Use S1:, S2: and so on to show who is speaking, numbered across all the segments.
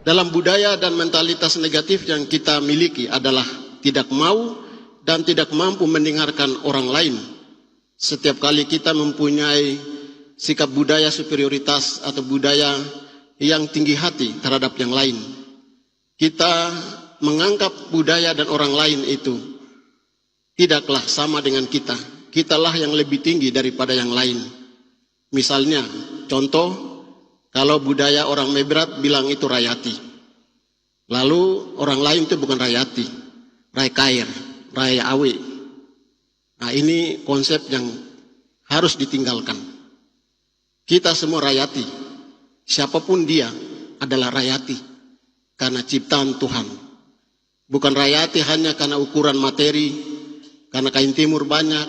S1: Dalam budaya dan mentalitas negatif yang kita miliki adalah tidak mau dan tidak mampu mendengarkan orang lain. Setiap kali kita mempunyai sikap budaya superioritas atau budaya yang tinggi hati terhadap yang lain, kita menganggap budaya dan orang lain itu tidaklah sama dengan kita. Kitalah yang lebih tinggi daripada yang lain. Misalnya, contoh, kalau budaya orang Mebrat bilang itu rayati. Lalu orang lain itu bukan rayati, rai kair, rai awe. Nah, ini konsep yang harus ditinggalkan. Kita semua rayati. Siapapun dia adalah rayati karena ciptaan Tuhan. Bukan rayati hanya karena ukuran materi, karena kain timur banyak,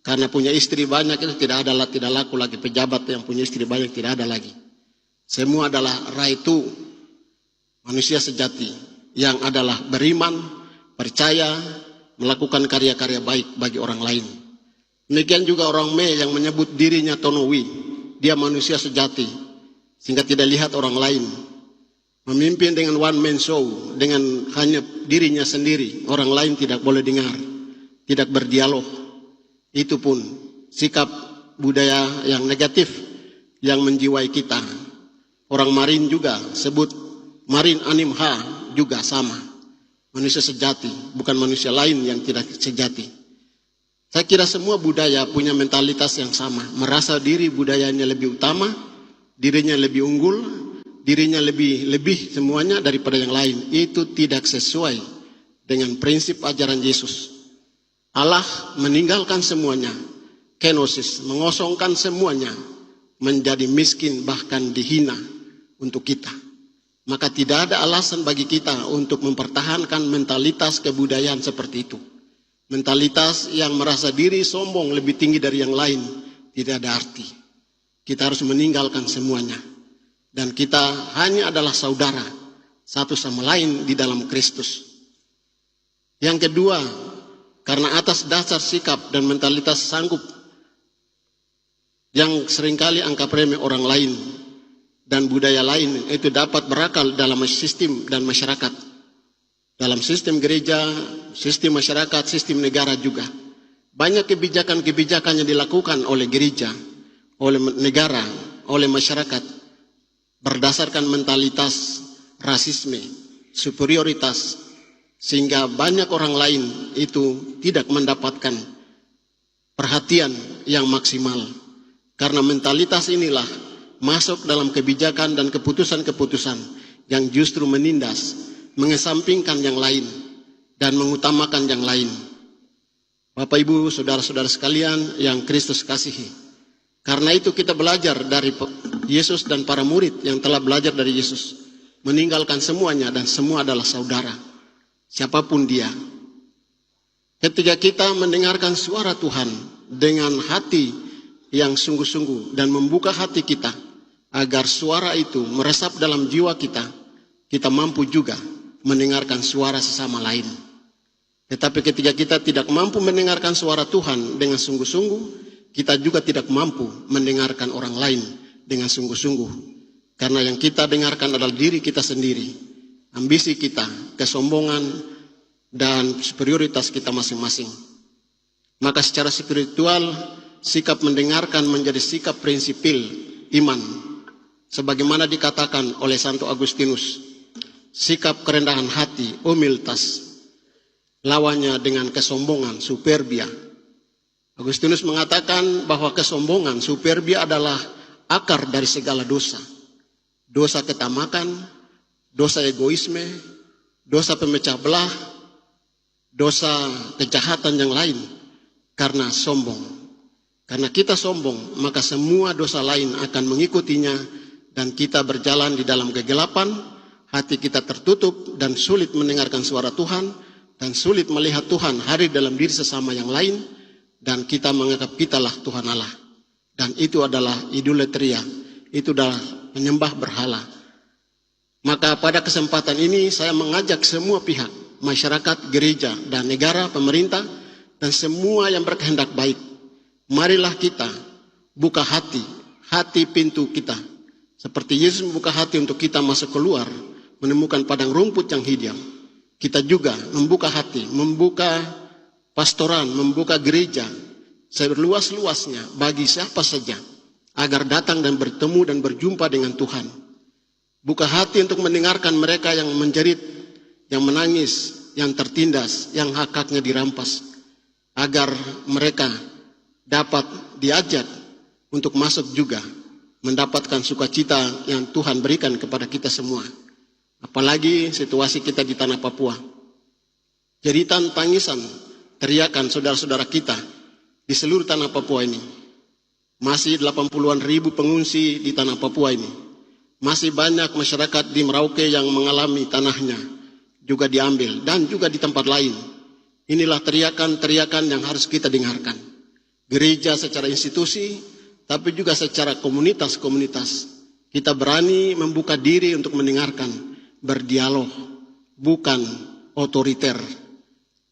S1: karena punya istri banyak, itu tidak laku lagi. Pejabat yang punya istri banyak tidak ada lagi. Semua adalah raitu, manusia sejati yang adalah beriman, percaya, melakukan karya-karya baik bagi orang lain. Demikian juga orang Me yang menyebut dirinya Tonowi, dia manusia sejati, sehingga tidak lihat orang lain. Memimpin dengan one man show, dengan hanya dirinya sendiri, orang lain tidak boleh dengar, tidak berdialog. Itu pun sikap budaya yang negatif yang menjiwai kita. Orang Marin juga sebut Marin Anim Ha juga sama. Manusia sejati, bukan manusia lain yang tidak sejati. Saya kira semua budaya punya mentalitas yang sama. Merasa diri budayanya lebih utama, dirinya lebih unggul, dirinya lebih semuanya daripada yang lain. Itu tidak sesuai dengan prinsip ajaran Yesus. Allah meninggalkan semuanya, kenosis, mengosongkan semuanya, menjadi miskin bahkan dihina untuk kita. Maka tidak ada alasan bagi kita untuk mempertahankan mentalitas kebudayaan seperti itu. Mentalitas yang merasa diri sombong lebih tinggi dari yang lain tidak ada arti. Kita harus meninggalkan semuanya. Dan kita hanya adalah saudara satu sama lain di dalam Kristus. Yang kedua, karena atas dasar sikap dan mentalitas sanggup yang seringkali anggap remeh orang lain dan budaya lain, itu dapat berakal dalam sistem dan masyarakat. Dalam sistem gereja, sistem masyarakat, sistem negara juga. Banyak kebijakan-kebijakan yang dilakukan oleh gereja, oleh negara, oleh masyarakat, berdasarkan mentalitas rasisme, superioritas, sehingga banyak orang lain itu tidak mendapatkan perhatian yang maksimal. Karena mentalitas inilah masuk dalam kebijakan dan keputusan-keputusan yang justru menindas, mengesampingkan yang lain, dan mengutamakan yang lain. Bapak, Ibu, saudara-saudara sekalian yang Kristus kasihi. Karena itu kita belajar dari Yesus dan para murid yang telah belajar dari Yesus. Meninggalkan semuanya dan semua adalah saudara. Siapapun dia. Ketika kita mendengarkan suara Tuhan dengan hati yang sungguh-sungguh dan membuka hati kita agar suara itu meresap dalam jiwa kita, kita mampu juga mendengarkan suara sesama lain. Tetapi ketika kita tidak mampu mendengarkan suara Tuhan dengan sungguh-sungguh, kita juga tidak mampu mendengarkan orang lain dengan sungguh-sungguh. Karena yang kita dengarkan adalah diri kita sendiri, ambisi kita, kesombongan, dan superioritas kita masing-masing. Maka secara spiritual, sikap mendengarkan menjadi sikap prinsipil iman. Sebagaimana dikatakan oleh Santo Agustinus, sikap kerendahan hati, humilitas, lawannya dengan kesombongan, superbia. Agustinus mengatakan bahwa kesombongan, superbia adalah akar dari segala dosa. Dosa ketamakan, dosa egoisme, dosa pemecah belah, dosa kejahatan yang lain. Karena sombong. Karena kita sombong, maka semua dosa lain akan mengikutinya dan kita berjalan di dalam kegelapan. Hati kita tertutup dan sulit mendengarkan suara Tuhan dan sulit melihat Tuhan hadir dalam diri sesama yang lain, dan kita menganggap kitalah Tuhan Allah. Dan itu adalah idolatria, itu adalah menyembah berhala. Maka pada kesempatan ini saya mengajak semua pihak, masyarakat, gereja, dan negara, pemerintah, dan semua yang berkehendak baik. Marilah kita buka hati pintu kita. Seperti Yesus membuka hati untuk kita masuk keluar, menemukan padang rumput yang hijau. Kita juga membuka hati, membuka pastoran, membuka gereja seluas-luasnya bagi siapa saja agar datang dan bertemu dan berjumpa dengan Tuhan. Buka hati untuk mendengarkan mereka yang menjerit, yang menangis, yang tertindas, yang hak-haknya dirampas, agar mereka dapat diajak untuk masuk juga mendapatkan sukacita yang Tuhan berikan kepada kita semua. Apalagi situasi kita di tanah Papua. Jeritan, tangisan, teriakan saudara-saudara kita di seluruh tanah Papua ini. Masih 80-an ribu pengungsi di tanah Papua ini. Masih banyak masyarakat di Merauke yang mengalami tanahnya juga diambil dan juga di tempat lain. Inilah teriakan-teriakan yang harus kita dengarkan. Gereja secara institusi, tapi juga secara komunitas-komunitas. Kita berani membuka diri untuk mendengarkan, berdialog, bukan otoriter.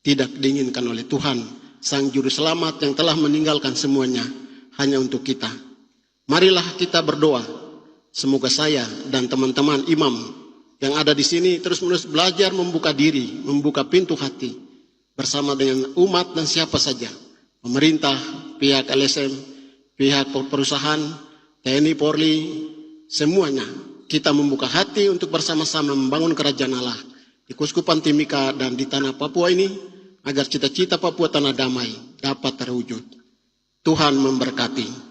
S1: Tidak diinginkan oleh Tuhan, Sang Juru Selamat yang telah meninggalkan semuanya hanya untuk kita. Marilah kita berdoa. Semoga saya dan teman-teman imam yang ada di sini terus-menerus belajar membuka diri, membuka pintu hati bersama dengan umat dan siapa saja. Pemerintah, pihak LSM, pihak perusahaan, TNI, Polri, semuanya. Kita membuka hati untuk bersama-sama membangun kerajaan Allah di Kuskupan Timika dan di tanah Papua ini agar cita-cita Papua tanah damai dapat terwujud. Tuhan memberkati.